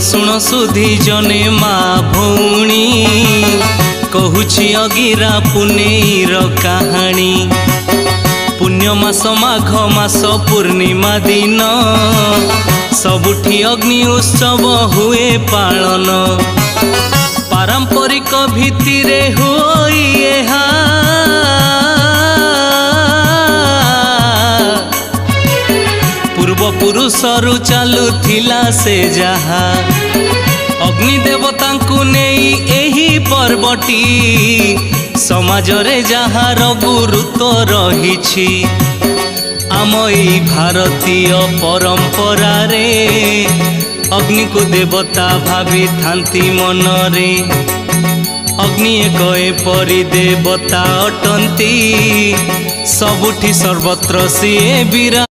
शुण सुधी जने माँ भौणी कहूछि अगिरा पुनेईर कहानी। पुण्य मास माघ मास पूर्णिमा दिन सबुठी अग्नि उत्सव हुए पालन। पारंपरिक भित्तिरे होई एहा पूर्व पुरुषरु चालुथिला से जहा अग्नि देवतांकु नेई एही पर्वटी समाजरे जहार गुरुत्व रहिछि। आम एई भारतीय परंपरा रे अग्नि को देवता भावी थांती मनरे। अग्नि एक एपरि देवता अटंती सबुठी सर्वत्र सिए बिरा।